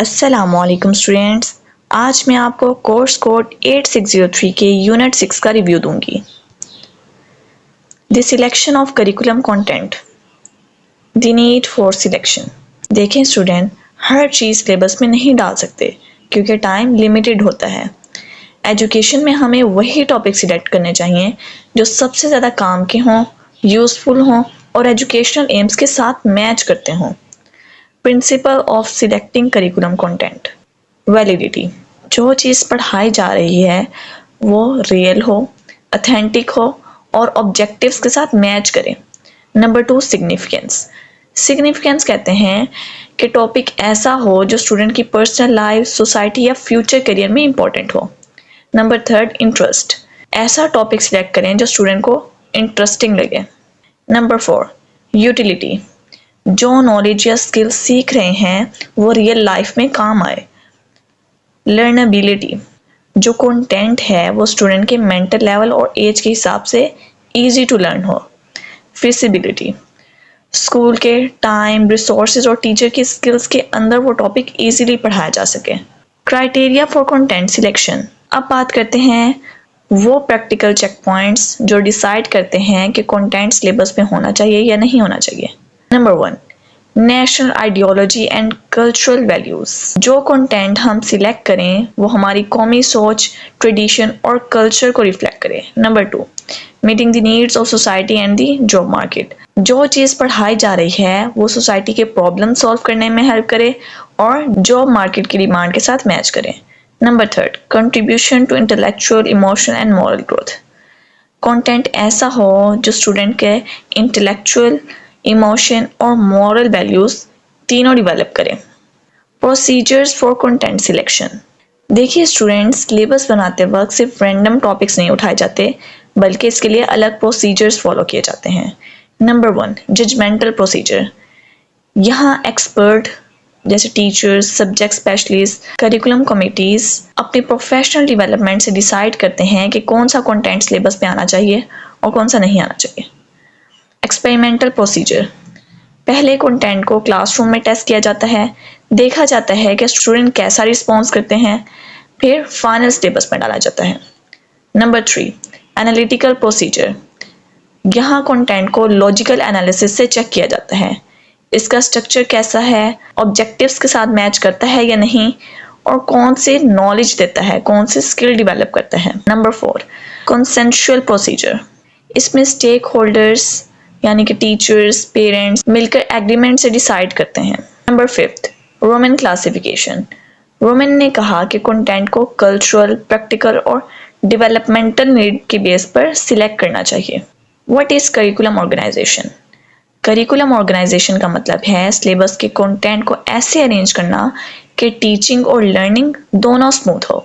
अस्सलामुअलैकुम स्टूडेंट्स, आज मैं आपको कोर्स कोड 8603 के यूनिट 6 का रिव्यू दूंगी। The selection of curriculum content, the need for selection. देखें स्टूडेंट, हर चीज़ सिलेबस में नहीं डाल सकते क्योंकि टाइम लिमिटेड होता है। एजुकेशन में हमें वही टॉपिक सिलेक्ट करने चाहिए जो सबसे ज़्यादा काम के हों, यूज़फुल हों और एजुकेशनल एम्स के साथ मैच करते हों। Principle of selecting curriculum content, validity. जो चीज़ पढ़ाई जा रही है वो रियल हो, अथेंटिक हो और ऑब्जेक्टिव्स के साथ मैच करे। Number 2, significance. सिग्निफिकेंस कहते हैं कि टॉपिक ऐसा हो जो स्टूडेंट की पर्सनल लाइफ, सोसाइटी या फ्यूचर करियर में इंपॉर्टेंट हो। Number 3, interest. ऐसा टॉपिक सिलेक्ट करें जो स्टूडेंट को इंटरेस्टिंग लगे। Number 4, utility. जो नॉलेज या स्किल सीख रहे हैं वो रियल लाइफ में काम आए। लर्नेबिलिटी। जो कंटेंट है वो स्टूडेंट के मेंटल लेवल और एज के हिसाब से इजी टू लर्न हो। फिजिबिलिटी। स्कूल के टाइम, रिसोर्सेज और टीचर की स्किल्स के अंदर वो टॉपिक इजीली पढ़ाया जा सके। Criteria for content selection. अब बात करते हैं वो प्रैक्टिकल चेक पॉइंट्स जो डिसाइड करते हैं कि कंटेंट सिलेबस में होना चाहिए या नहीं होना चाहिए। Number 1, national ideology and cultural values. जो कंटेंट हम सिलेक्ट करें वो हमारी कौमी सोच, ट्रेडिशन और कल्चर को रिफ्लेक्ट करे। Number 2, meeting the needs of society and the job market. जो चीज़ पढ़ाई जा रही है वो सोसाइटी के प्रॉब्लम सॉल्व करने में हेल्प करे और जॉब मार्केट की डिमांड के साथ मैच करे। Number 3, contribution to intellectual, emotional and moral growth. Content ऐसा हो जो स्टूडेंट के इंटेलेक्चुअल, इमोशन और मॉरल वैल्यूज तीनों डेवलप करें। Procedures for content selection. देखिए स्टूडेंट्स, सिलेबस बनाते वक्त सिर्फ रैंडम टॉपिक्स नहीं उठाए जाते बल्कि इसके लिए अलग प्रोसीजर्स फॉलो किए जाते हैं। Number 1, judgmental procedure. यहाँ एक्सपर्ट जैसे teachers, subject specialist, curriculum committees अपनी प्रोफेशनल डेवलपमेंट से डिसाइड करते हैं कि कौन सा कंटेंट सिलेबस में आना चाहिए और कौन सा नहीं आना चाहिए। Experimental procedure. पहले कंटेंट को क्लासरूम में टेस्ट किया जाता है, देखा जाता है कि स्टूडेंट कैसा रिस्पॉन्स करते हैं, फिर फाइनल सिलेबस में डाला जाता है। Number 3, analytical procedure. यहाँ कंटेंट को लॉजिकल एनालिसिस से चेक किया जाता है, इसका स्ट्रक्चर कैसा है, ऑब्जेक्टिव्स के साथ मैच करता है या नहीं और कौन से नॉलेज देता है, कौन से स्किल डेवलप करता है। Number 4, consensual procedure. इसमें स्टेक होल्डर्स यानी कि टीचर्स, पेरेंट्स मिलकर एग्रीमेंट से डिसाइड करते हैं। Number 5, Roman classification. रोमन ने कहा कि कंटेंट को कल्चरल, प्रैक्टिकल और डेवलपमेंटल नीड के बेस पर सिलेक्ट करना चाहिए। What is curriculum organisation? Curriculum organisation का मतलब है सिलेबस के कंटेंट को ऐसे अरेंज करना कि टीचिंग और लर्निंग दोनों स्मूथ हो।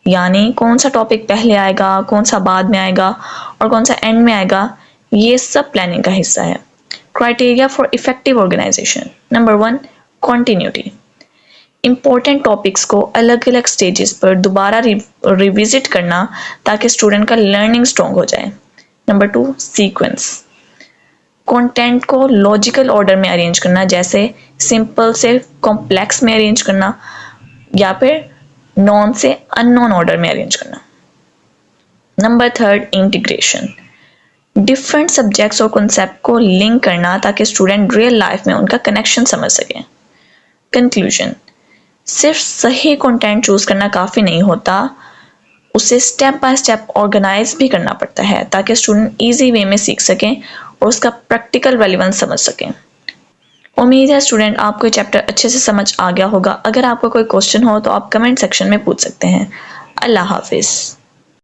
यानी कौन सा टॉपिक पहले आएगा, कौन सा बाद में आएगा और कौन सा एंड में आएगा, ये सब प्लानिंग का हिस्सा है। Criteria for effective organisation. Number 1, continuity. Important topics को अलग अलग स्टेजेस पर दोबारा रिविजिट करना ताकि स्टूडेंट का लर्निंग स्ट्रॉन्ग हो जाए। Number 2, sequence. कंटेंट को लॉजिकल ऑर्डर में अरेंज करना, जैसे सिंपल से कॉम्प्लेक्स में अरेंज करना या फिर नॉन से अननोन ऑर्डर में अरेंज करना। Number 3, integration. डिफरेंट सब्जेक्ट्स और कॉन्सेप्ट को लिंक करना ताकि स्टूडेंट रियल लाइफ में उनका कनेक्शन समझ सकें। कंक्लूजन, सिर्फ सही कंटेंट चूज करना काफ़ी नहीं होता, उसे स्टेप बाय स्टेप ऑर्गेनाइज भी करना पड़ता है ताकि स्टूडेंट इजी वे में सीख सकें और उसका प्रैक्टिकल रेलेवेंस समझ सकें। उम्मीद है स्टूडेंट आपको ये चैप्टर अच्छे से समझ आ गया होगा। अगर आपको कोई क्वेश्चन हो तो आप कमेंट सेक्शन में पूछ सकते हैं। अल्लाह हाफिज़।